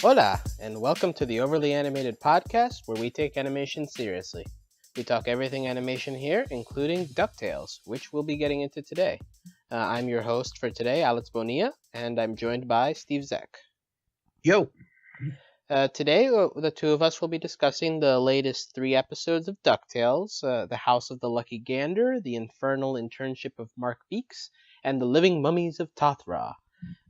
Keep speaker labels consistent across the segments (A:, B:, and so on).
A: Hola, and welcome to the Overly Animated Podcast, where we take animation seriously. We talk everything animation here, including DuckTales, which we'll be getting into today. I'm your host for today, Alex Bonilla, and I'm joined by Steve Zec.
B: Yo.
A: Today, the two of us will be discussing the latest 3 episodes of DuckTales, The House of the Lucky Gander, The Infernal Internship of Mark Beaks, and The Living Mummies of Toth-Ra.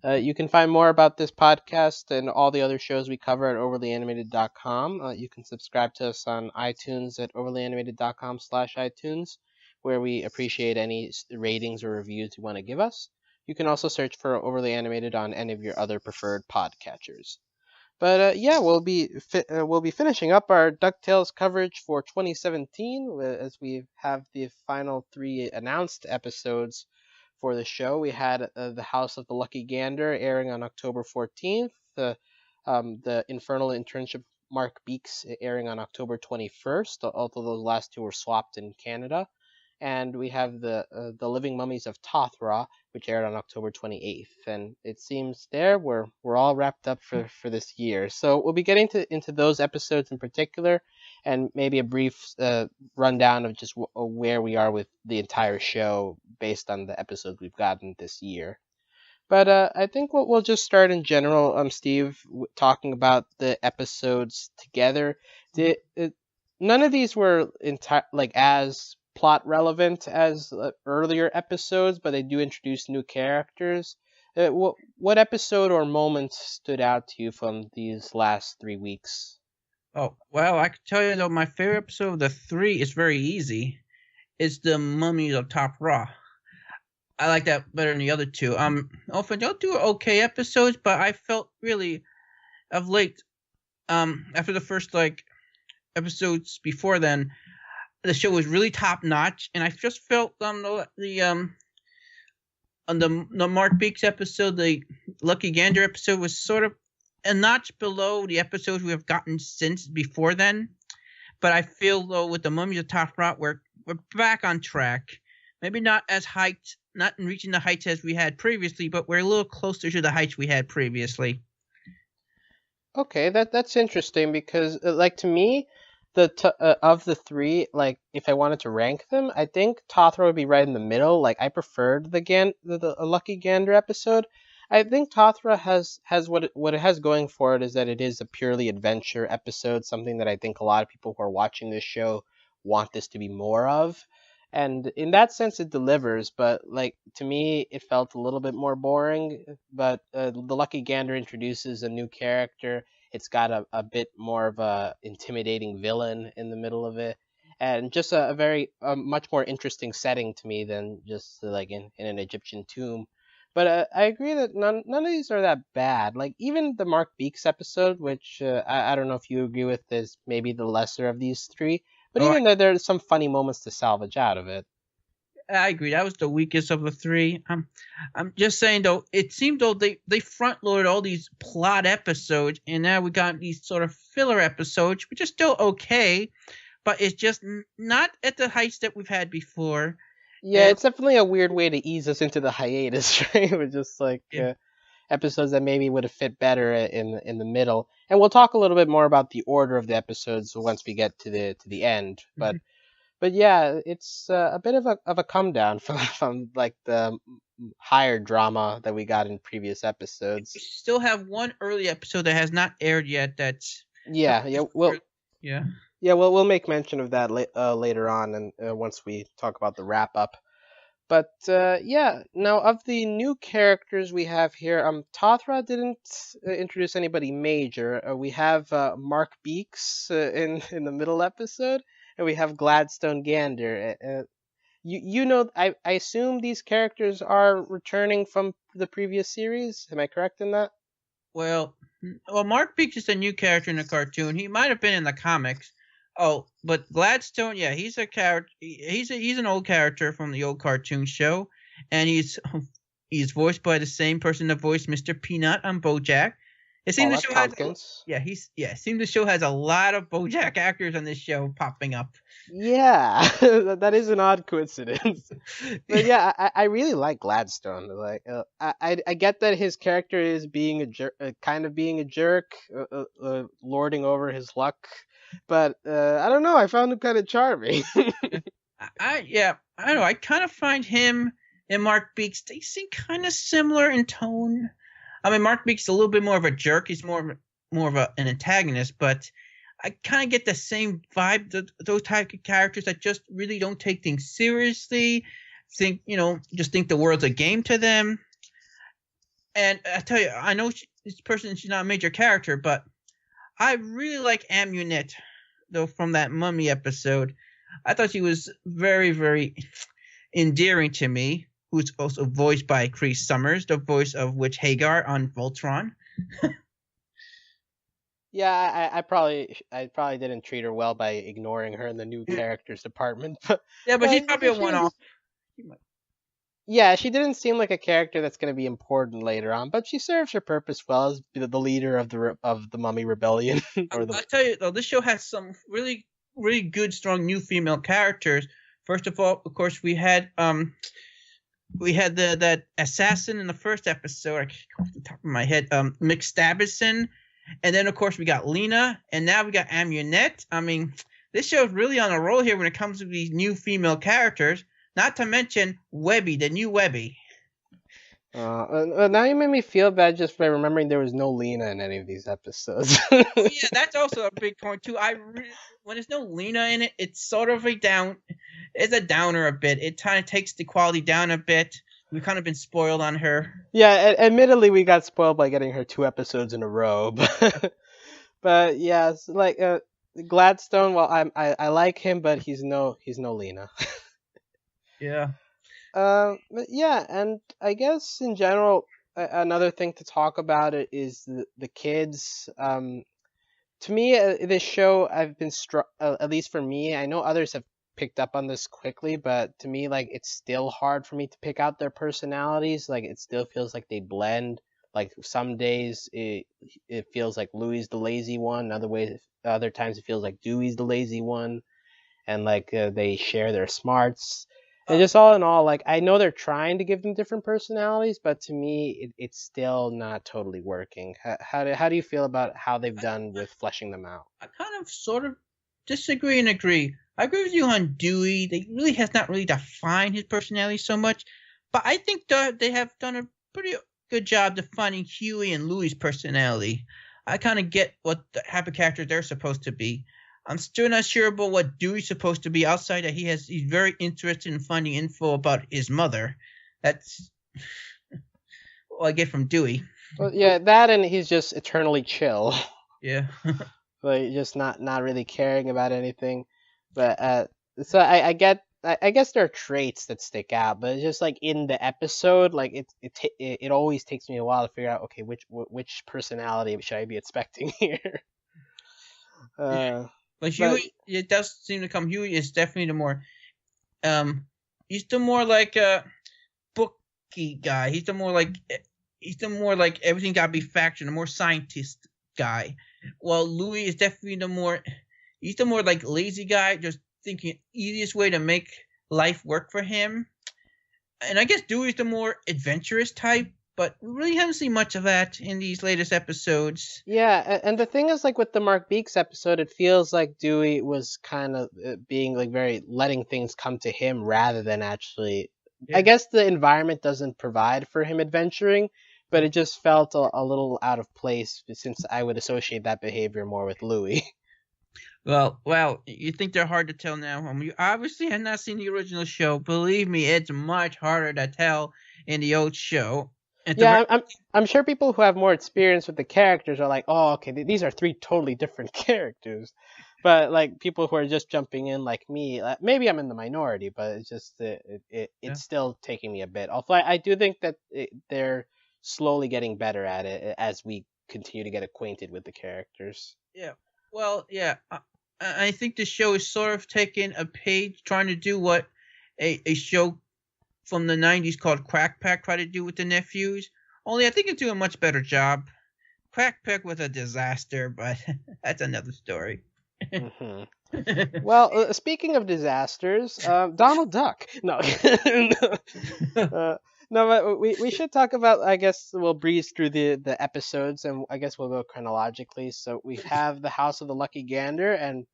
A: You can find more about this podcast and all the other shows we cover at overlyanimated.com. You can subscribe to us on iTunes at overlyanimated.com/iTunes, where we appreciate any ratings or reviews you want to give us. You can also search for Overly Animated on any of your other preferred podcatchers. But we'll be finishing up our DuckTales coverage for 2017 as we have the final 3 announced episodes for the show. We had The House of the Lucky Gander airing on October 14th, the Infernal Internship Mark Beaks airing on October 21st, although those last 2 were swapped in Canada. And we have the Living Mummies of Toth-Ra, which aired on October 28th. And it seems there we're all wrapped up for this year. So we'll be getting into those episodes in particular, and maybe a brief rundown of just where we are with the entire show based on the episodes we've gotten this year. But I think we'll just start in general, Steve, talking about the episodes together. None of these were as plot relevant as earlier episodes, but they do introduce new characters. What episode or moment stood out to you from these last 3 weeks?
B: Oh, well, I can tell you though, my favorite episode of the 3 is very easy. It's the Mummies of Toth-Ra. I like that better than the other 2. Often they'll do okay episodes, but I felt really of late, after the first episodes before then, the show was really top notch, and I just felt the Mark Beaks episode, the Lucky Gander episode, was sort of a notch below the episodes we have gotten since before then. But I feel though with the Mummies of Toth-Ra, we're back on track. Maybe not reaching the heights as we had previously, but we're a little closer to the heights we had previously.
A: Okay, that's interesting because to me, of the 3, if I wanted to rank them, I think Toth-Ra would be right in the middle. I preferred the Lucky Gander episode. I think Toth-Ra has what it has going for it is that it is a purely adventure episode, something that I think a lot of people who are watching this show want this to be more of. And in that sense, it delivers. But to me, it felt a little bit more boring. But the Lucky Gander introduces a new character. It's got a bit more of a intimidating villain in the middle of it, and just a much more interesting setting to me than just in an Egyptian tomb. But I agree that none of these are that bad. Even the Mark Beaks episode, which I don't know if you agree with, is maybe the lesser of these 3. But even though there's some funny moments to salvage out of it.
B: I agree. That was the weakest of the 3. I'm just saying though, it seemed though they front loaded all these plot episodes, and now we got these sort of filler episodes, which are still okay, but it's just not at the heights that we've had before.
A: Yeah, it's definitely a weird way to ease us into the hiatus, right? With just episodes that maybe would have fit better in the middle. And we'll talk a little bit more about the order of the episodes once we get to the end. But yeah, it's a bit of a come down from the higher drama that we got in previous episodes.
B: We still have one early episode that has not aired yet.
A: We'll make mention of that later on, and once we talk about the wrap up. But now of the new characters we have here, Toth-Ra didn't introduce anybody major. We have Mark Beaks in the middle episode. And we have Gladstone Gander. I assume these characters are returning from the previous series. Am I correct in that?
B: Well, Mark Beaks is a new character in the cartoon. He might have been in the comics. Oh, but Gladstone, yeah, he's a character. He's an old character from the old cartoon show, and he's voiced by the same person that voiced Mr. Peanut on BoJack. It
A: Oh,
B: seems the
A: that's
B: show has
A: Tompkins.
B: it seems the show has a lot of BoJack actors on this show popping up.
A: Yeah, that is an odd coincidence. But yeah, I really like Gladstone. Like, I get that his character is being a jerk, kind of being a jerk, lording over his luck. But I don't know. I found him kind of charming.
B: I don't know. I kind of find him and Mark Beaks, they seem kind of similar in tone. I mean, Mark Beaks is a little bit more of a jerk. He's more of an antagonist, but I kind of get the same vibe. Those type of characters that just really don't take things seriously, just think the world's a game to them. And I tell you, I know she's not a major character, but I really like Amunet, though, from that Mummy episode. I thought she was very, very endearing to me, who's also voiced by Chris Summers, the voice of Witch Hagar on Voltron.
A: Yeah, I probably didn't treat her well by ignoring her in the new characters department. But
B: But she's probably a one-off.
A: Yeah, she didn't seem like a character that's going to be important later on, but she serves her purpose well as the leader of the Mummy Rebellion.
B: I'll tell you though, this show has some really, really good, strong new female characters. First of all, of course, we had that assassin in the first episode. I can't go off the top of my head. Mick Stabison. And then, of course, we got Lena, and now we got Amunet. I mean, this show's really on a roll here when it comes to these new female characters. Not to mention Webby, the new Webby.
A: Now you made me feel bad just by remembering there was no Lena in any of these episodes.
B: Yeah, that's also a big point too. When there's no Lena in it, it's sort of it's a downer a bit. It kind of takes the quality down a bit. We've kind of been spoiled on her.
A: Yeah, admittedly, we got spoiled by getting her 2 episodes in a row. But yeah, like Gladstone. Well, I like him, but he's no Lena.
B: Yeah.
A: But yeah, and I guess in general, another thing to talk about it is the kids. To me, this show I've been struck. At least for me, I know others have picked up on this quickly, but to me, like, it's still hard for me to pick out their personalities. Like, it still feels like they blend. Like, some days it feels like Louie's the lazy one. Other times it feels like Dewey's the lazy one, and like they share their smarts. And just all in all, like, I know they're trying to give them different personalities, but to me, it's still not totally working. How do you feel about how they've done with fleshing them out?
B: I kind of sort of disagree and agree. I agree with you on Dewey. They really has not really defined his personality so much, but I think they have done a pretty good job defining Huey and Louie's personality. I kind of get what the type of character they're supposed to be. I'm still not sure about what Dewey's supposed to be outside that he's very interested in finding info about his mother. That's what I get from Dewey.
A: Well, yeah, that, and he's just eternally chill.
B: Yeah.
A: Like, just not really caring about anything. But so I guess there are traits that stick out, but it's just like in the episode, like it always takes me a while to figure out, okay, which personality should I be expecting here.
B: But Huey, it does seem to come. Huey is definitely the more, he's the more like a booky guy. He's the more like everything got to be factual, the more scientist guy. While Louis is definitely he's the more like lazy guy, just thinking easiest way to make life work for him. And I guess Dewey's the more adventurous type. But we really haven't seen much of that in these latest episodes.
A: Yeah, and the thing is, like, with the Mark Beaks episode, it feels like Dewey was kind of being, like, very letting things come to him rather than actually... Yeah. I guess the environment doesn't provide for him adventuring, but it just felt a little out of place since I would associate that behavior more with Louis.
B: Well, you think they're hard to tell now. You obviously have not seen the original show. Believe me, it's much harder to tell in the old show.
A: Yeah, I'm sure people who have more experience with the characters are like, oh, okay, these are 3 totally different characters. But like people who are just jumping in like me, maybe I'm in the minority, but it's just it's still taking me a bit. Although I do think that they're slowly getting better at it as we continue to get acquainted with the characters.
B: Yeah, well, yeah, I think the show is sort of taking a page, trying to do what a show from the 90s called Crack Pack tried to do with the nephews. Only I think it's doing a much better job. Quackpeck was a disaster, but that's another story.
A: Hmm. Well, speaking of disasters, Donald Duck. No, uh, no, but we should talk about. I guess we'll breeze through the episodes, and I guess we'll go chronologically. So we have the House of the Lucky Gander, and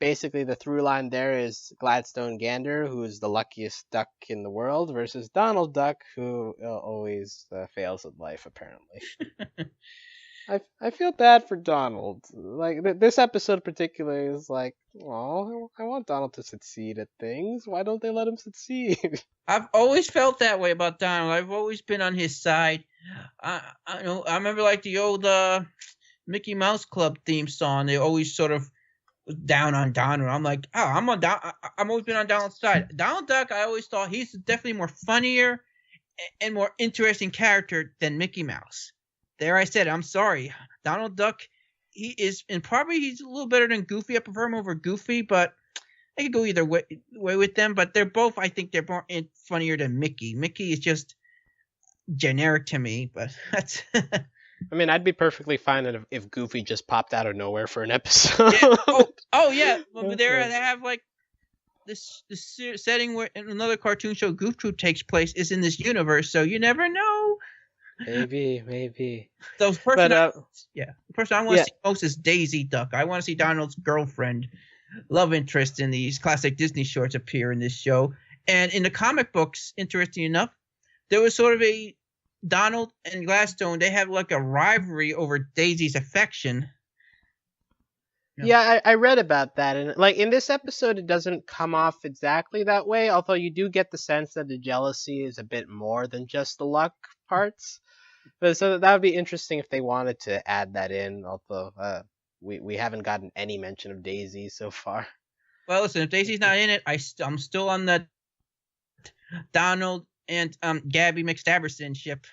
A: basically the through line there is Gladstone Gander, who is the luckiest duck in the world, versus Donald Duck, who always fails at life apparently. I feel bad for Donald. Like this episode particularly is like, oh, I want Donald to succeed at things. Why don't they let him succeed?
B: I've always felt that way about Donald. I've always been on his side. I know. I remember like the old Mickey Mouse Club theme song. They always sort of was down on Donald. I'm like, oh, I'm always been on Donald's side. Donald Duck, I always thought he's definitely more funnier and more interesting character than Mickey Mouse. There, I said, I'm sorry, Donald Duck. He is, and probably he's a little better than Goofy. I prefer him over Goofy, but I could go either way with them. But they're both, I think, they're more funnier than Mickey. Mickey is just generic to me, but that's.
A: I mean, I'd be perfectly fine if Goofy just popped out of nowhere for an episode.
B: Yeah. Oh yeah. Well, they have like this setting where another cartoon show, Goof Troop, takes place is in this universe, so you never know.
A: Maybe.
B: The person I want to see most is Daisy Duck. I want to see Donald's girlfriend, love interest in these classic Disney shorts appear in this show. And in the comic books, interesting enough, there was sort of a Donald and Gladstone. They have like a rivalry over Daisy's affection.
A: Yeah, I read about that, and like in this episode, it doesn't come off exactly that way. Although you do get the sense that the jealousy is a bit more than just the luck parts. But so that would be interesting if they wanted to add that in. Although we haven't gotten any mention of Daisy so far.
B: Well, listen, if Daisy's not in it, I'm still on the Donald and Gabby McStabberson ship.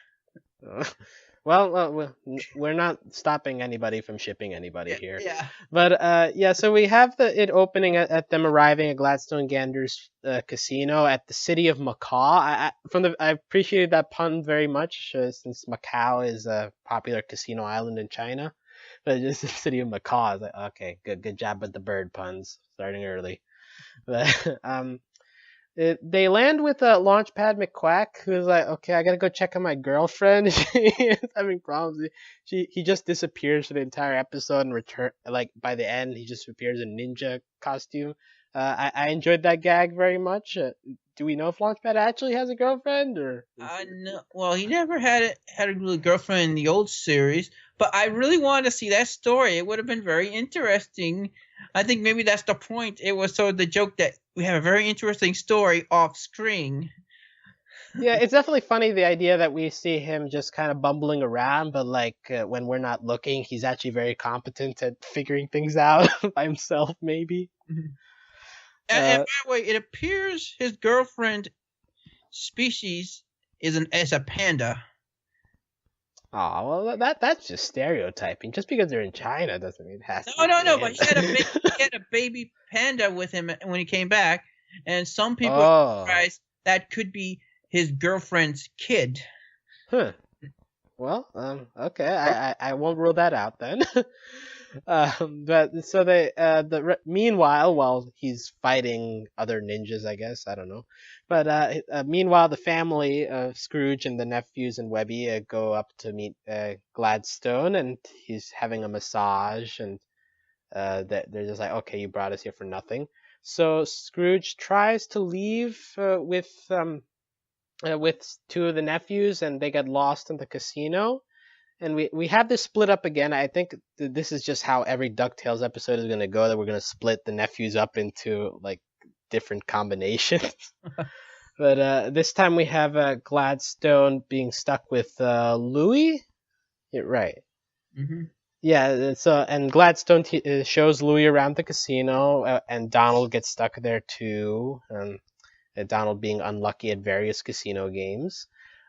A: Well, we're not stopping anybody from shipping anybody here.
B: Yeah.
A: But so we have it opening at them arriving at Gladstone Gander's casino at the city of Macau. I appreciated that pun very much since Macau is a popular casino island in China. But just the city of Macau, I was like, okay, good job with the bird puns, starting early. But they land with Launchpad McQuack, who's like, okay, I gotta go check on my girlfriend. She's having problems. He just disappears for the entire episode and return. Like by the end, he just appears in ninja costume. I enjoyed that gag very much. Do we know if Launchpad actually has a girlfriend or?
B: No. Well, he never had a real girlfriend in the old series, but I really wanted to see that story. It would have been very interesting. I think maybe that's the point. It was sort of the joke that we have a very interesting story off screen.
A: Yeah, it's definitely funny, the idea that we see him just kind of bumbling around, but like when we're not looking, he's actually very competent at figuring things out by himself, maybe.
B: Mm-hmm. And by the way, it appears his girlfriend species is a panda.
A: Oh, well, that's just stereotyping. Just because they're in China doesn't mean it has to be.
B: No, but he had a baby panda with him when he came back, and some people surprised that could be his girlfriend's kid.
A: Huh. Well, okay, I won't rule that out then. But so meanwhile, while he's fighting other ninjas, I guess, I don't know. But meanwhile, the family of Scrooge and the nephews and Webby go up to meet Gladstone, and he's having a massage, and they're just like, okay, you brought us here for nothing. So Scrooge tries to leave with two of the nephews, and they get lost in the casino. And we have this split up again. I think this is just how every DuckTales episode is going to go, that we're going to split the nephews up into like different combinations. But this time we have Gladstone being stuck with Louie. Yeah, right.
B: Mm-hmm.
A: Yeah, and Gladstone shows Louie around the casino, and Donald gets stuck there too. Donald being unlucky at various casino games.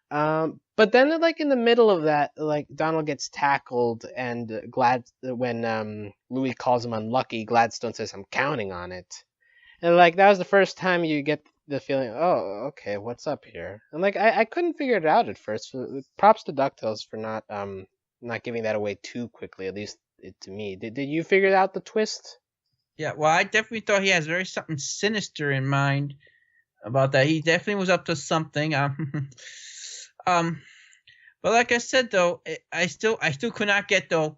A: But then, like in the middle of that, like Donald gets tackled, and when Louis calls him unlucky, Gladstone says, "I'm counting on it," and like that was the first time you get the feeling, oh, okay, what's up here? And like I couldn't figure it out at first. Props to DuckTales for not not giving that away too quickly, at least to me. Did you figure out the twist?
B: Yeah, well, I definitely thought he has very something sinister in mind about that. He definitely was up to something. Um, but like I said, though, I still could not get the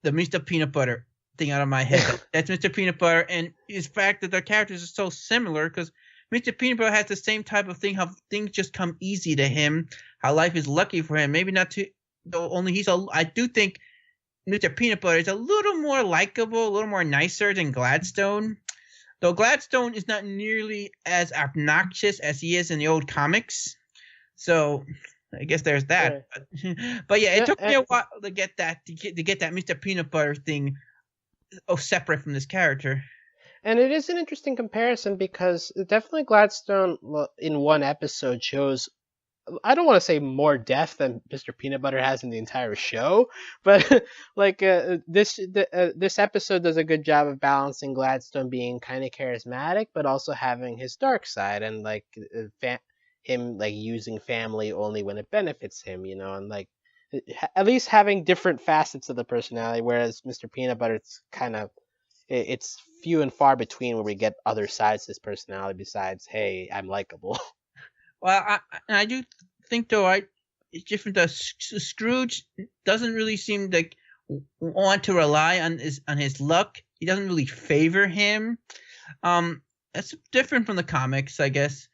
B: Mr. Peanut Butter thing out of my head. That's Mr. Peanut Butter, and the fact that their characters are so similar, because Mr. Peanut Butter has the same type of thing, how things just come easy to him, how life is lucky for him. Maybe not to, though. Only I do think Mr. Peanut Butter is a little more likable, a little more nicer than Gladstone. Though Gladstone is not nearly as obnoxious as he is in the old comics. So I guess there's that. Right. But yeah, it took me a while to get that Mr. Peanut Butter thing separate from this character.
A: And it is an interesting comparison because definitely Gladstone in one episode shows, I don't want to say more depth than Mr. Peanut Butter has in the entire show, but like this episode does a good job of balancing Gladstone being kind of charismatic, but also having his dark side and like him like using family only when it benefits him, and like at least having different facets of the personality. Whereas Mr. Peanut Butter, it's kind of it's few and far between where we get other sides to his personality besides, hey, I'm likable.
B: Well, I do think, though, it's different. Scrooge doesn't really seem to want to rely on his luck. He doesn't really favor him. That's different from the comics, I guess,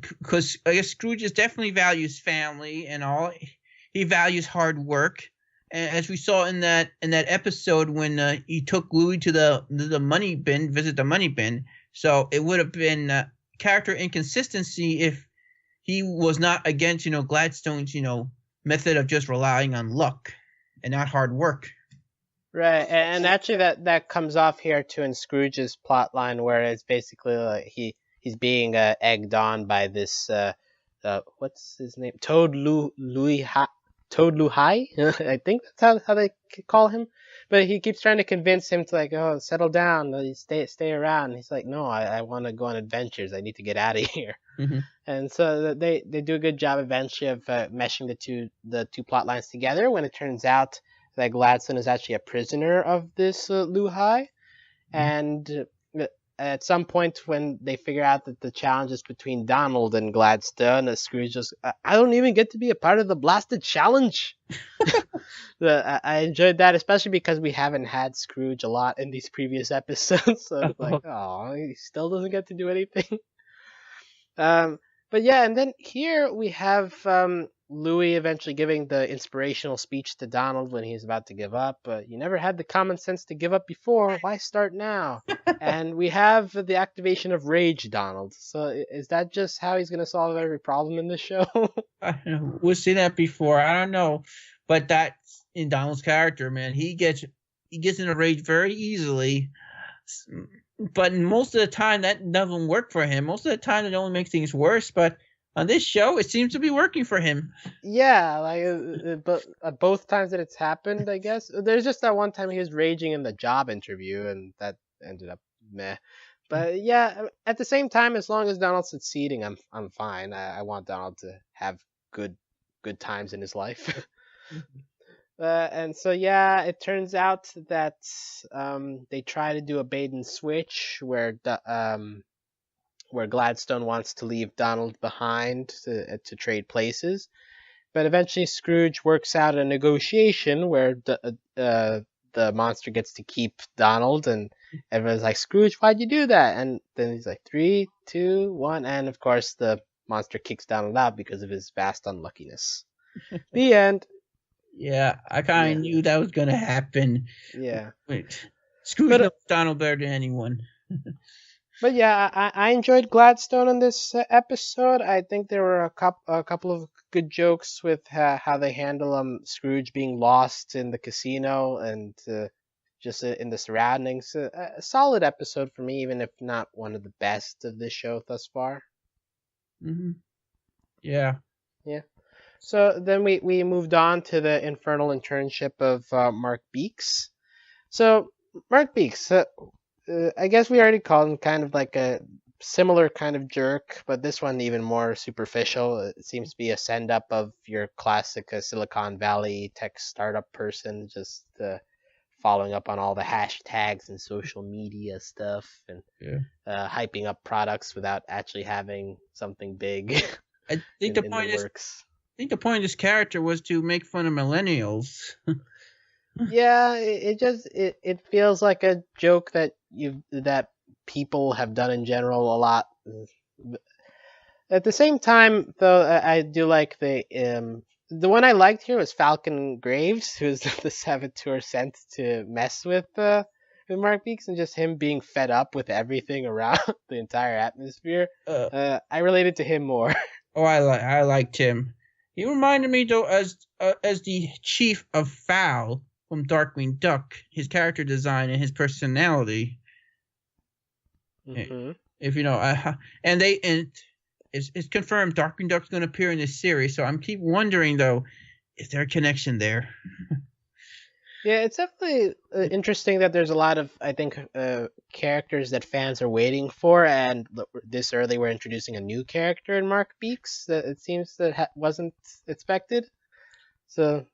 B: because I guess Scrooge definitely values family and all. He values hard work, and as we saw in that episode when he took Louis to the money bin, visit the money bin. So it would have been character inconsistency if he was not against, Gladstone's, method of just relying on luck and not hard work.
A: Right, and actually that comes off here too in Scrooge's plot line, where it's basically like he's being egged on by this what's his name, Louis High, I think that's how they call him. But he keeps trying to convince him to like, oh, settle down, stay around. He's like, no, I want to go on adventures. I need to get out of here. Mm-hmm. And so they do a good job eventually of meshing the two plot lines together. When it turns out that Gladstone is actually a prisoner of this Lou High, mm-hmm. and at some point when they figure out that the challenge is between Donald and Gladstone, Scrooge just, I don't even get to be a part of the blasted challenge. I enjoyed that, especially because we haven't had Scrooge a lot in these previous episodes. So it's like, oh, he still doesn't get to do anything. But yeah, and then here we have Louis eventually giving the inspirational speech to Donald when he's about to give up. You never had the common sense to give up before. Why start now? And we have the activation of Rage Donald. So is that just how he's going to solve every problem in this show?
B: We've seen that before. I don't know. But that's in Donald's character, man. He gets in a rage very easily. But most of the time, that doesn't work for him. Most of the time, it only makes things worse. But on this show, it seems to be working for him.
A: Yeah, like, but both times that it's happened, I guess. There's just that one time he was raging in the job interview, and that ended up meh. But yeah, at the same time, as long as Donald's succeeding, I'm fine. I want Donald to have good times in his life. And so yeah, it turns out that they try to do a bait and switch where Gladstone wants to leave Donald behind to trade places, but eventually Scrooge works out a negotiation where the monster gets to keep Donald, and everyone's like, Scrooge, why'd you do that? And then he's like, 3, 2, 1, and of course the monster kicks Donald out because of his vast unluckiness. The end.
B: Yeah, I kind of knew that was going to happen.
A: Yeah.
B: Scrooge knows Donald better than anyone.
A: But yeah, I enjoyed Gladstone on this episode. I think there were a couple of good jokes with how they handle Scrooge being lost in the casino and just in the surroundings. A solid episode for me, even if not one of the best of this show thus far.
B: Mm-hmm. Yeah.
A: Yeah. So then we moved on to the Infernal Internship of Mark Beaks. So Mark Beaks, I guess we already called him kind of like a similar kind of jerk, but this one even more superficial. It seems to be a send up of your classic Silicon Valley tech startup person, just following up on all the hashtags and social media stuff and
B: Yeah.
A: hyping up products without actually having something big
B: I think
A: in
B: the
A: the
B: point is,
A: works.
B: I think the point of this character was to make fun of millennials.
A: Yeah, it feels like a joke that people have done in general a lot. At the same time, though, I do like the one I liked here was Falcon Graves, who's the saboteur sent to mess with Mark Beaks, and just him being fed up with everything around the entire atmosphere. I related to him more.
B: Oh, I liked him. He reminded me though as the chief of Fowl from Darkwing Duck. His character design and his personality.
A: Mm-hmm.
B: If you know, and it's confirmed Darkwing Duck's going to appear in this series. So I'm keep wondering though, is there a connection there?
A: Yeah, it's definitely interesting that there's a lot of, I think, characters that fans are waiting for, and this early we're introducing a new character in Mark Beaks that it seems that wasn't expected. So,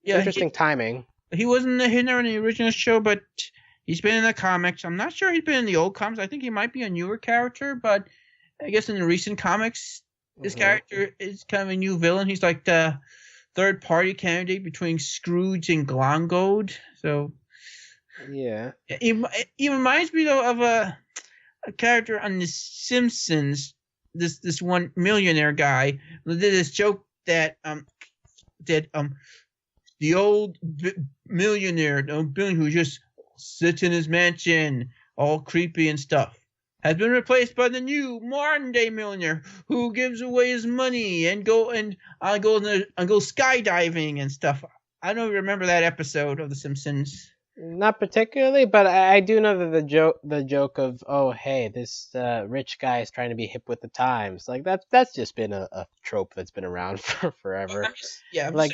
A: interesting timing.
B: He wasn't in the original show, but he's been in the comics. I'm not sure he's been in the old comics. I think he might be a newer character, but I guess in the recent comics, this character is kind of a new villain. He's like the third-party candidate between Scrooge and Glomgold. So,
A: yeah,
B: he reminds me though of a character on The Simpsons. This one millionaire guy did this joke that the old millionaire, billionaire who just sits in his mansion, all creepy and stuff, has been replaced by the new modern day millionaire who gives away his money and go skydiving and stuff. I don't remember that episode of The Simpsons.
A: Not particularly, but I do know that the joke of, oh hey, this rich guy is trying to be hip with the times, like that's just been a trope that's been around for forever.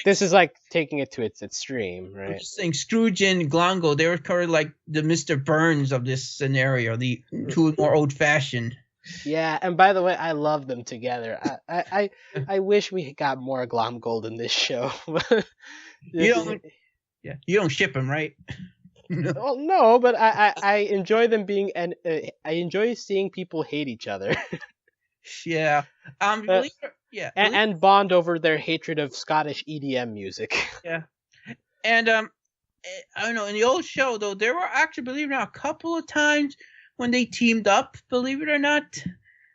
A: This is like taking it to its extreme, right?
B: I'm just saying Scrooge and Glomgold, they were kind of like the Mr. Burns of this scenario, the two more old fashioned.
A: Yeah, and by the way, I love them together. I wish we got more Glomgold in this show.
B: You don't ship them, right?
A: Well, no, but I enjoy them being, and I enjoy seeing people hate each other.
B: Yeah.
A: And bond over their hatred of Scottish EDM music.
B: Yeah. And I don't know, in the old show though, there were actually, believe it or not, a couple of times when they teamed up, believe it or not.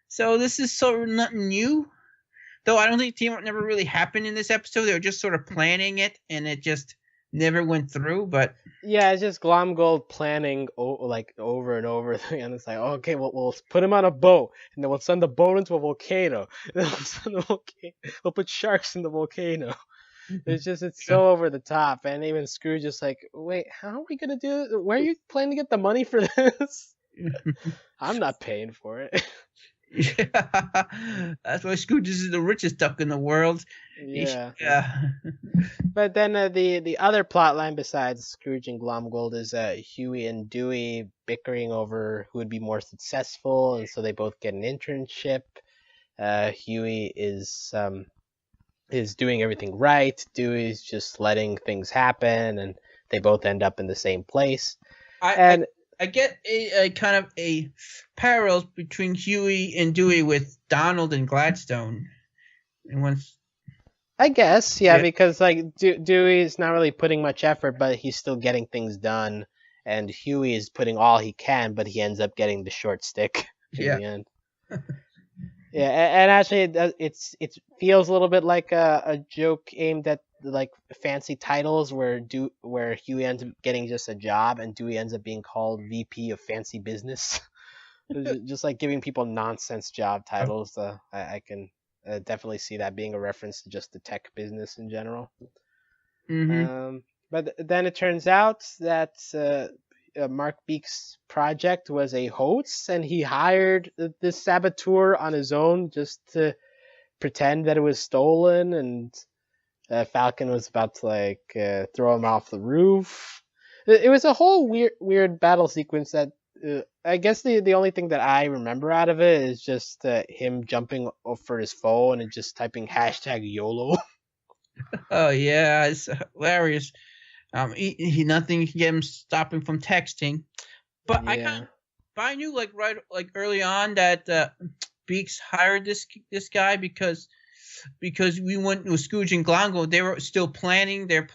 B: So this is sort of nothing new. Though I don't think teamwork never really happened in this episode. They were just sort of planning it, and it just never went through. But
A: yeah, it's just Glomgold planning over and over again. And it's like, okay, we'll put him on a boat, and then we'll send the boat into a volcano. And then we'll put sharks in the volcano. It's so over the top, and even Scrooge is like, wait, how are we gonna do it? Where are you planning to get the money for this? I'm not paying for it.
B: Yeah, that's why Scrooge is the richest duck in the world.
A: Yeah.
B: Yeah.
A: But then the other plot line besides Scrooge and Glomgold is Huey and Dewey bickering over who would be more successful, and so they both get an internship. Huey is doing everything right. Dewey's just letting things happen, and they both end up in the same place.
B: I get a kind of a parallels between Huey and Dewey with Donald and Gladstone.
A: I guess, yeah, because like Dewey's not really putting much effort, but he's still getting things done, and Huey is putting all he can, but he ends up getting the short stick in the end. Yeah, and actually, it feels a little bit like a joke aimed at like fancy titles where Huey ends up getting just a job and Dewey ends up being called VP of Fancy Business. Just like giving people nonsense job titles. I can definitely see that being a reference to just the tech business in general.
B: Mm-hmm.
A: But then it turns out that Mark Beaks' project was a hoax, and he hired this saboteur on his own just to pretend that it was stolen, and Falcon was about to throw him off the roof. It was a whole weird battle sequence that I guess the only thing that I remember out of it is just him jumping for his phone and just typing hashtag YOLO.
B: Oh yeah, it's hilarious. He nothing can get him stop him from texting. But
A: Yeah.
B: I knew like early on that Beaks hired this guy because we went with Scrooge and Glongo. They were still planning they're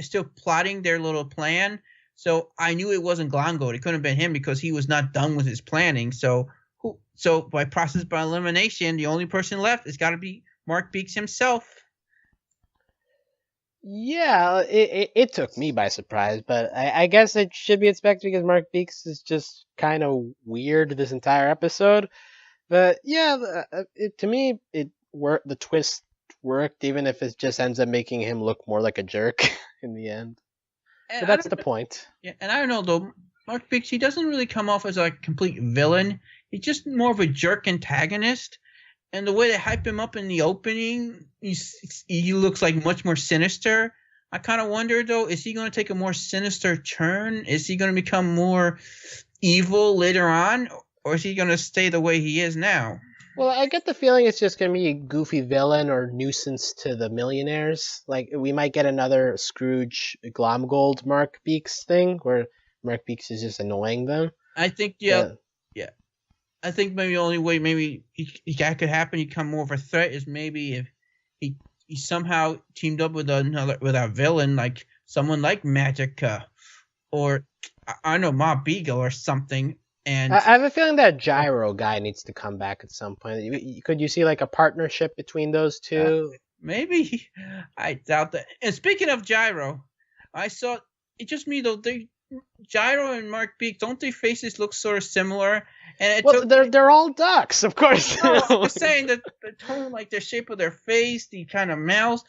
B: still plotting their little plan. So I knew it wasn't Glongo. It couldn't have been him because he was not done with his planning. So by process by elimination, the only person left has got to be Mark Beaks himself.
A: Yeah, it took me by surprise, but I guess it should be expected because Mark Beaks is just kind of weird this entire episode. But yeah, to me, it worked. The twist worked, even if it just ends up making him look more like a jerk in the end.
B: And
A: But that's the point.
B: Yeah, and I don't know though. Mark Beaks, he doesn't really come off as a complete villain. He's just more of a jerk antagonist. And the way they hype him up in the opening, he looks like much more sinister. I kind of wonder though, is he going to take a more sinister turn? Is he going to become more evil later on, or is he going to stay the way he is now?
A: Well, I get the feeling it's just going to be a goofy villain or nuisance to the millionaires. Like, we might get another Scrooge Glomgold Mark Beaks thing where Mark Beaks is just annoying them.
B: I think, yeah. I think maybe the only way maybe that could happen, become more of a threat, is maybe if he somehow teamed up with a villain, like someone like Magica, or I don't know, Ma Beagle or something. And
A: I have a feeling that Gyro guy needs to come back at some point. Could you see like a partnership between those two?
B: Maybe. I doubt that. And speaking of Gyro, I saw it just me though. Gyro and Mark Beak, don't their faces look sort of similar? And
A: they're all ducks, of course.
B: No, I was saying that the tone, like the shape of their face, the kind of mouths.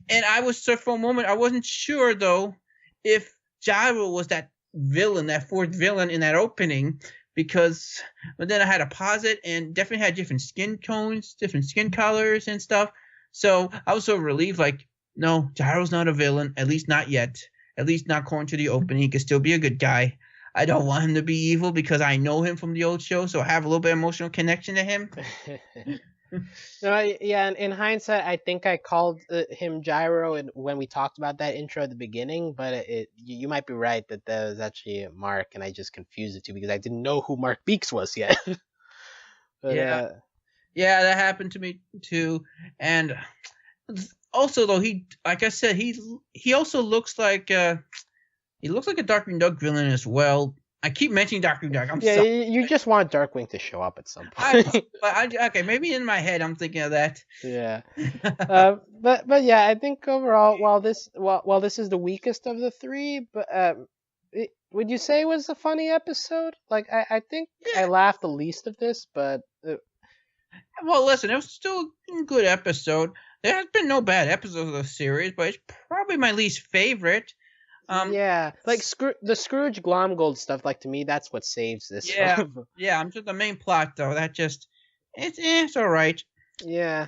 B: And I was for a moment, I wasn't sure though if Gyro was that villain, that fourth villain in that opening, but then I had to pause it and definitely had different skin tones, different skin colors and stuff. So I was so relieved, like, no, Gyro's not a villain, at least not yet. At least not according to the opening. He could still be a good guy. I don't want him to be evil because I know him from the old show, so I have a little bit of emotional connection to him.
A: No, yeah, in hindsight, I think I called him Gyro when we talked about that intro at the beginning, but you might be right that was actually Mark, and I just confused the two because I didn't know who Mark Beaks was yet. But,
B: yeah, that happened to me too. And also, though, like I said, he also looks like a Darkwing Duck villain as well. I keep mentioning Darkwing Duck. I'm sorry.
A: You just want Darkwing to show up at some point.
B: Okay, maybe in my head I'm thinking of that.
A: Yeah, but yeah, I think overall, while this is the weakest of the three, but would you say it was a funny episode? Like I think I laughed the least of this, but
B: well, listen, it was still a good episode. There has been no bad episodes of the series, but it's probably my least favorite.
A: Yeah, like the Scrooge Glomgold stuff. Like, to me, that's what saves this.
B: Yeah. I'm just the main plot though. That just it's all right.
A: Yeah.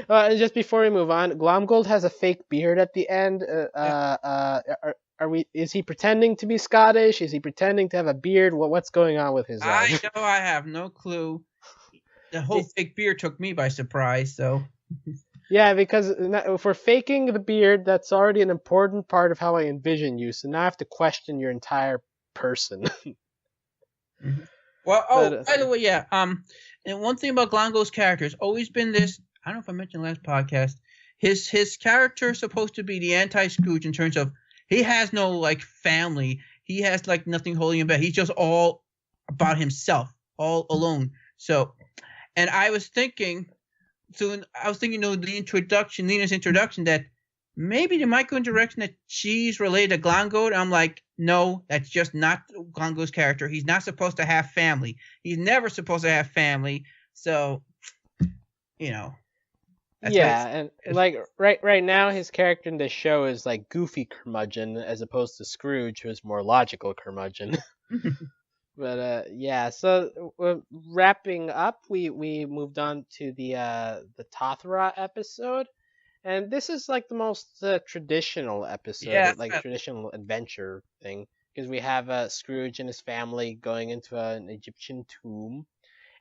A: Just before we move on, Glomgold has a fake beard at the end. Is he pretending to be Scottish? Is he pretending to have a beard? What's going on with his?
B: I have no clue. The whole fake beard took me by surprise. So.
A: Yeah, because for faking the beard, that's already an important part of how I envision you. So now I have to question your entire person.
B: Well, by the way, yeah. And one thing about Glongo's character has always been this. I don't know if I mentioned last podcast. His character is supposed to be the anti-Scrooge in terms of he has no like family. He has like nothing holding him back. He's just all about himself, all alone. So, and I was thinking. So I was thinking, Nina's introduction, that maybe they might go in direction that she's related to Glongo. And I'm like, no, that's just not Glongo's character. He's not supposed to have family. He's never supposed to have family. So,
A: and like right now, his character in this show is like goofy curmudgeon as opposed to Scrooge, who is more logical curmudgeon. But so wrapping up, we moved on to the Toth-Ra episode, and this is like the most traditional episode, traditional adventure thing. because we have Scrooge and his family going into an Egyptian tomb.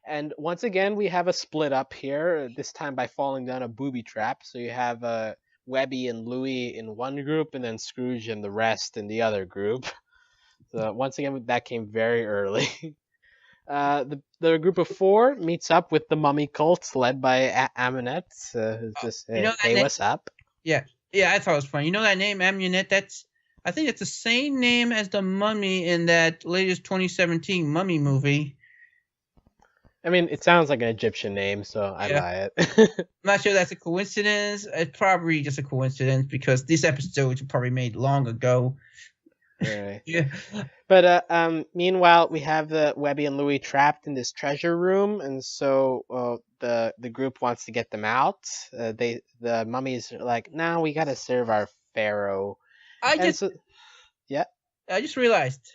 A: And once again, we have a split up here, this time by falling down a booby trap. So you have Webby and Louie in one group, and then Scrooge and the rest in the other group. So once again, that came very early. The group of four meets up with the mummy cult led by Aminette. Who's just, hey, what's up?
B: Yeah, I thought it was funny. You know that name, Amunet? I think it's the same name as the mummy in that latest 2017 Mummy movie.
A: I mean, it sounds like an Egyptian name, so I buy it.
B: I'm not sure that's a coincidence. It's probably just a coincidence because these episodes were probably made long ago.
A: Right.
B: Yeah.
A: But meanwhile, we have the Webby and Louie trapped in this treasure room, and so the group wants to get them out. The mummies are like, "No, we gotta serve our pharaoh."
B: I just realized,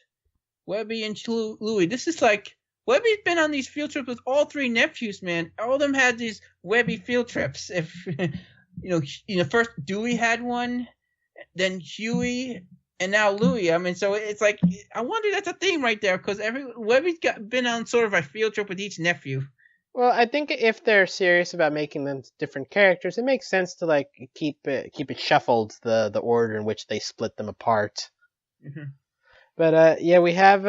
B: Webby and Louie. This is like Webby's been on these field trips with all three nephews, man. All of them had these Webby field trips. If first Dewey had one, then Huey. And now Louie. I mean, so it's like, I wonder that's a theme right there, because Webby's been on sort of a field trip with each nephew.
A: Well, I think if they're serious about making them different characters, it makes sense to like keep it shuffled, the order in which they split them apart.
B: Mm-hmm.
A: But we have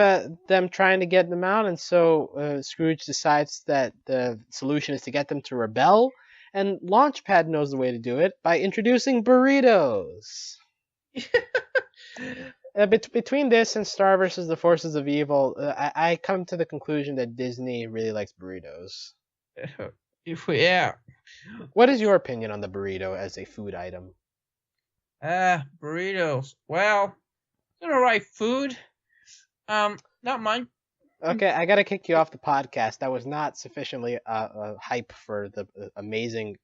A: them trying to get them out, and so Scrooge decides that the solution is to get them to rebel, and Launchpad knows the way to do it by introducing burritos. Between this and Star versus the Forces of Evil, I come to the conclusion that Disney really likes burritos.
B: Yeah.
A: What is your opinion on the burrito as a food item?
B: Burritos. Well, it's an alright food. Not mine.
A: Okay, I gotta kick you off the podcast. That was not sufficiently hype for the amazing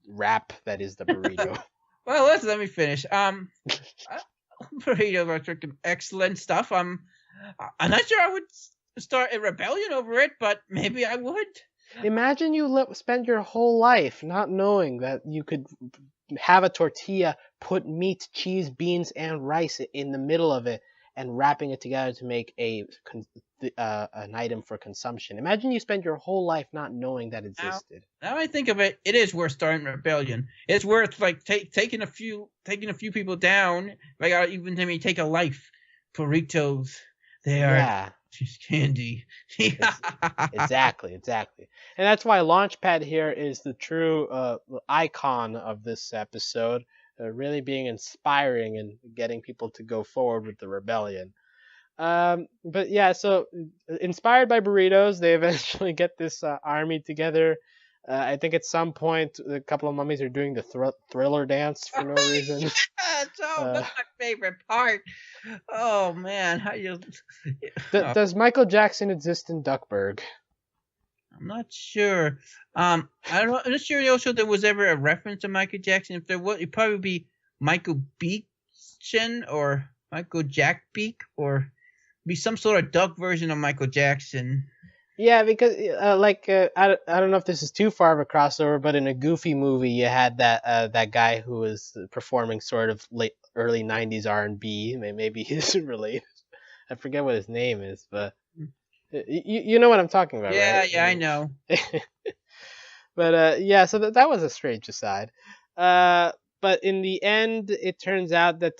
A: wrap that is the burrito.
B: Well, let me finish. Burritos are freaking excellent stuff. I'm not sure I would start a rebellion over it, but maybe I would.
A: Imagine you spend your whole life not knowing that you could have a tortilla, put meat, cheese, beans, and rice in the middle of it, and wrapping it together to make an item for consumption. Imagine you spend your whole life not knowing that existed.
B: Now I think of it, it is worth starting a rebellion. It's worth like taking a few people down. Like even to me, take a life. Burritos, they are cheese candy.
A: Exactly. And that's why Launchpad here is the true icon of this episode. Really being inspiring and getting people to go forward with the rebellion. But yeah, so inspired by burritos, they eventually get this army together. I think at some point a couple of mummies are doing the thriller dance for no reason.
B: That's my favorite part. Oh man,
A: does Michael Jackson exist in Duckburg?
B: I'm not sure. I don't know. I'm not sure also there was ever a reference to Michael Jackson. If there was, it'd probably be Michael Beekchen or Michael Jack Beak, or be some sort of duck version of Michael Jackson.
A: Yeah, because I don't know if this is too far of a crossover, but in a Goofy movie, you had that guy who was performing sort of early '90s R&B. Maybe he's related. I forget what his name is, but. You know what I'm talking about, right?
B: Yeah, I know.
A: But so that was a strange aside. But in the end, it turns out that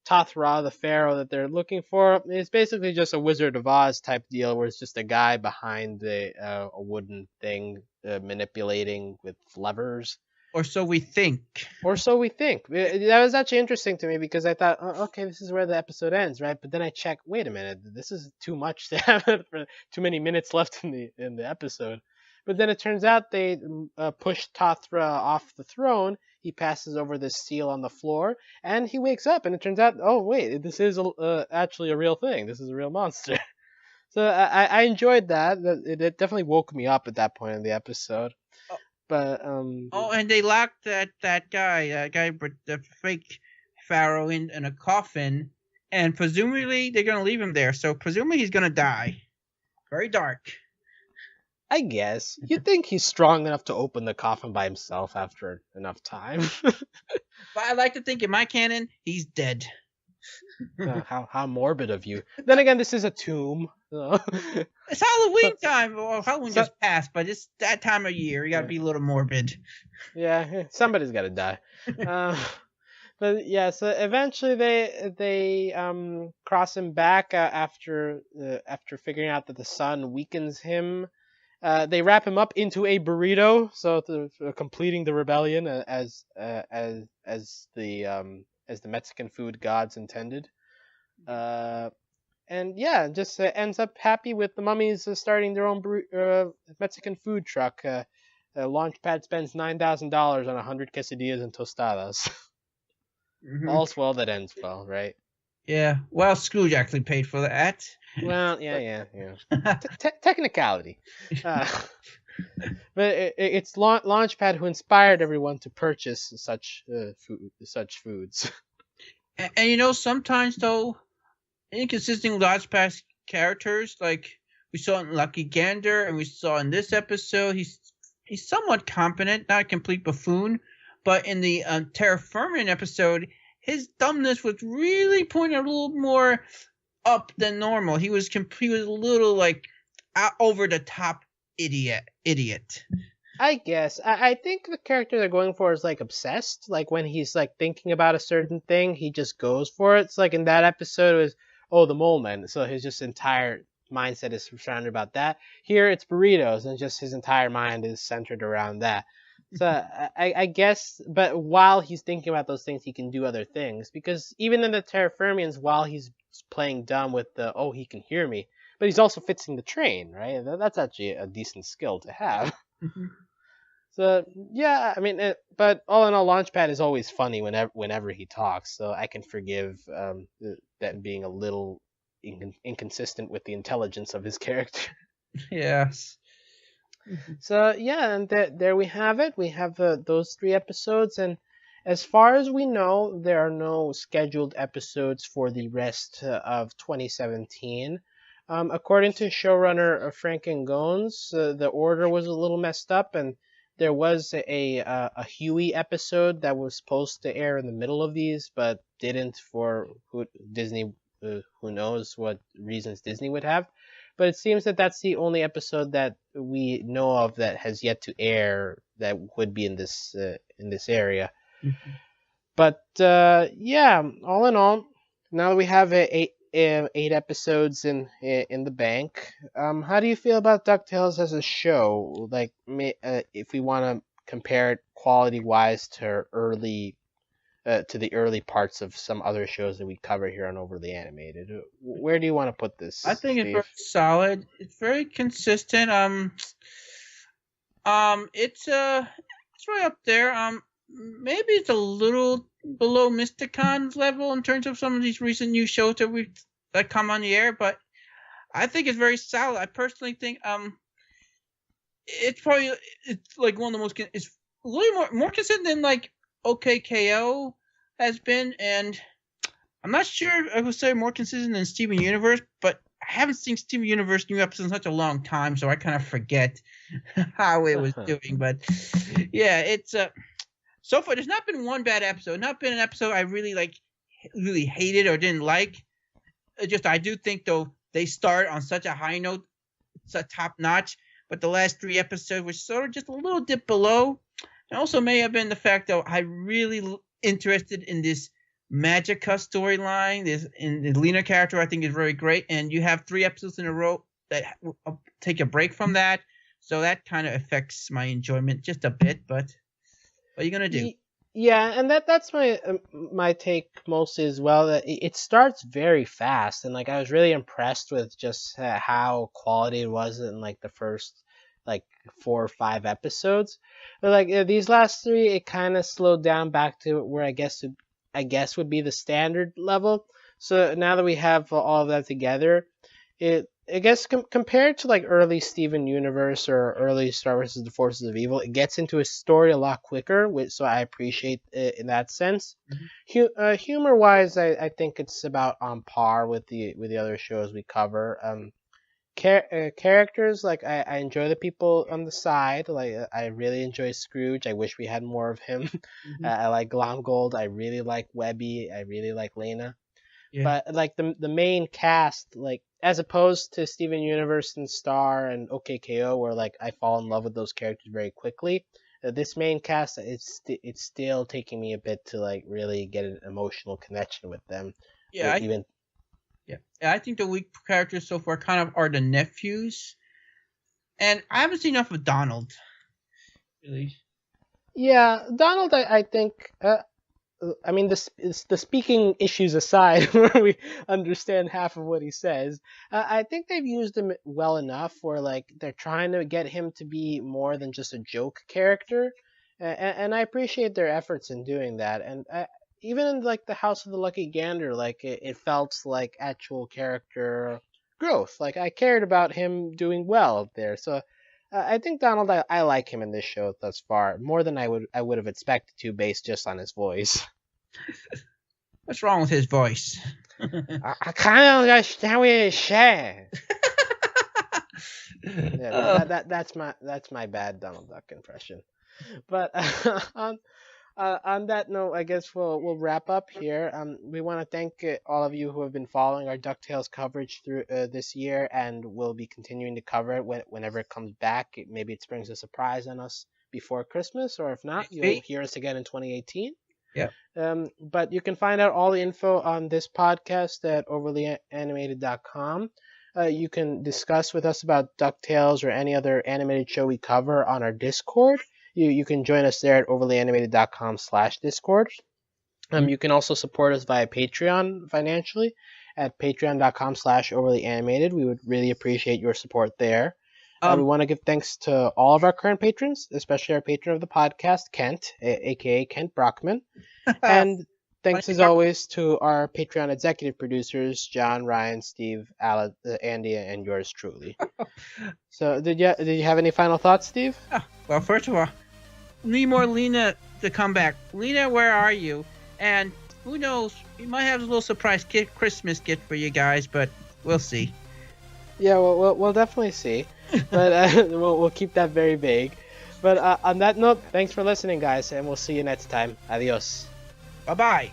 A: Toth-Ra, the pharaoh that they're looking for, is basically just a Wizard of Oz type deal, where it's just a guy behind a wooden thing manipulating with levers.
B: Or so we think.
A: That was actually interesting to me because I thought, okay, this is where the episode ends, right? But then I checked, wait a minute, this is too much to have for too many minutes left in the episode. But then it turns out they push Toth-Ra off the throne. He passes over this seal on the floor, and he wakes up, and it turns out, oh wait, this is actually a real thing. This is a real monster. So I enjoyed that. It definitely woke me up at that point in the episode. But
B: and they locked that guy, the fake pharaoh in a coffin, and presumably they're gonna leave him there. So presumably he's gonna die. Very dark.
A: I guess you'd think he's strong enough to open the coffin by himself after enough time.
B: But I like to think in my canon he's dead.
A: How morbid of you. Then again, this is a tomb. So,
B: It's Halloween
A: so,
B: time. Well, Halloween
A: so
B: just passed, but it's that time of year. You gotta
A: yeah,
B: be a little morbid.
A: yeah, somebody's got to die. Uh, but yeah, so eventually they cross him back after figuring out that the sun weakens him. They wrap him up into a burrito, so completing the rebellion as the Mexican food gods intended. Uh, and yeah, just ends up happy with the mummies starting their own Mexican food truck. Launchpad spends $9,000 on 100 quesadillas and tostadas.
B: Hmm.
A: All's well that ends well, right?
B: Yeah. Well, Scrooge actually paid for that.
A: Well, yeah,
B: But
A: yeah, yeah. Technicality. Uh, but it's Launchpad who inspired everyone to purchase such foods.
B: and sometimes though, inconsistent Lodge Pass characters like we saw in Lucky Gander and we saw in this episode, he's somewhat competent, not a complete buffoon, but in the Terra Firmament episode, his dumbness was really pointed a little more up than normal. He was a little like over the top idiot.
A: I guess. I think the character they're going for is like obsessed. Like when he's like thinking about a certain thing, he just goes for it. It's like in that episode it was the mole man. So his just entire mindset is surrounded about that. Here it's burritos, and just his entire mind is centered around that. So I guess, but while he's thinking about those things, he can do other things because even in the Terra Firmians, while he's playing dumb with the he can hear me, but he's also fixing the train, right? That's actually a decent skill to have. So yeah, I mean, but all in all, Launchpad is always funny whenever he talks, so I can forgive that being a little inconsistent with the intelligence of his character.
B: Yes.
A: So yeah, and there we have it. We have those 3 episodes, and as far as we know, there are no scheduled episodes for the rest of 2017. According to showrunner Frank Angones, the order was a little messed up, and there was a Huey episode that was supposed to air in the middle of these, but didn't for Disney. Who knows what reasons Disney would have. But it seems that that's the only episode that we know of that has yet to air that would be in this area. But yeah, all in all, now that we have 8 episodes in the bank, how do you feel about DuckTales as a show? Like, if we want to compare it quality wise to the early parts of some other shows that we cover here on Overly Animated, where do you want to put this,
B: I think it's
A: Steve?
B: very solid. It's very consistent. It's right up there. Maybe it's a little below Mysticon's level in terms of some of these recent new shows that come on the air, but I think it's very solid. I personally think it's like one of the most it's a little more consistent than like OKKO has been, and I'm not sure I would say more consistent than Steven Universe, but I haven't seen Steven Universe new episodes in such a long time, so I kind of forget how it was doing. But yeah, it's so far there's not been one bad episode, not been an episode I really hated or didn't like. I do think though they start on such a high note, it's top notch, but the last 3 episodes were sort of just a little dip below. And also may have been the fact that I really interested in this Magica storyline. The Lena character I think is very great, and you have 3 episodes in a row that take a break from that, so that kind of affects my enjoyment just a bit. But what are you gonna do?
A: Yeah, and that's my take mostly as well. That it starts very fast, and like I was really impressed with just how quality it was in like the first like 4 or 5 episodes. But like these last 3, it kind of slowed down back to where I guess would be the standard level. So now that we have all of that together, I guess compared to like early Steven Universe or early Star vs. the Forces of Evil, it gets into a story a lot quicker, so I appreciate it in that sense. Humor wise, I think it's about on par with the other shows we cover. Characters, like I enjoy the people on the side. Like I really enjoy Scrooge. I wish we had more of him. I like Glomgold. I really like Webby. I really like Lena.
B: Yeah.
A: But like the main cast, like as opposed to Steven Universe and Star and OKKO, where like I fall in love with those characters very quickly. This main cast, it's still taking me a bit to like really get an emotional connection with them.
B: Yeah,
A: Even
B: yeah. I think the weak characters so far kind of are the nephews, and I haven't seen enough of Donald. Really.
A: yeah, Donald, I think. I mean, the speaking issues aside, where we understand half of what he says, I think they've used him well enough where like they're trying to get him to be more than just a joke character, and I appreciate their efforts in doing that. And even in like the House of the Lucky Gander, like it felt like actual character growth. Like I cared about him doing well there, so. I think Donald, I like him in this show thus far more than I would have expected to, based just on his voice.
B: What's wrong with his voice?
A: I kind of understand what he's saying. Yeah, that's my bad Donald Duck impression. But on that note, I guess we'll wrap up here. We want to thank all of you who have been following our DuckTales coverage through this year, and we'll be continuing to cover it whenever it comes back. Maybe it springs a surprise on us before Christmas, or if not, you'll hear us again in 2018.
B: Yeah.
A: But you can find out all the info on this podcast at overlyanimated.com. You can discuss with us about DuckTales or any other animated show we cover on our Discord. You can join us there at overlyanimated.com/Discord. You can also support us via Patreon financially at patreon.com/overlyanimated. We would really appreciate your support there. We want to give thanks to all of our current patrons, especially our patron of the podcast, Kent, aka Kent Brockman. And thanks as always to our Patreon executive producers, John, Ryan, Steve, Andy, and yours truly. So did you have any final thoughts, Steve?
B: Well, first of all, need more Lena to come back. Lena, where are you? And who knows, we might have a little surprise Christmas gift for you guys, but we'll see.
A: Yeah, we'll definitely see. But we'll keep that very vague. But on that note, thanks for listening, guys, and we'll see you next time. Adios.
B: Bye-bye.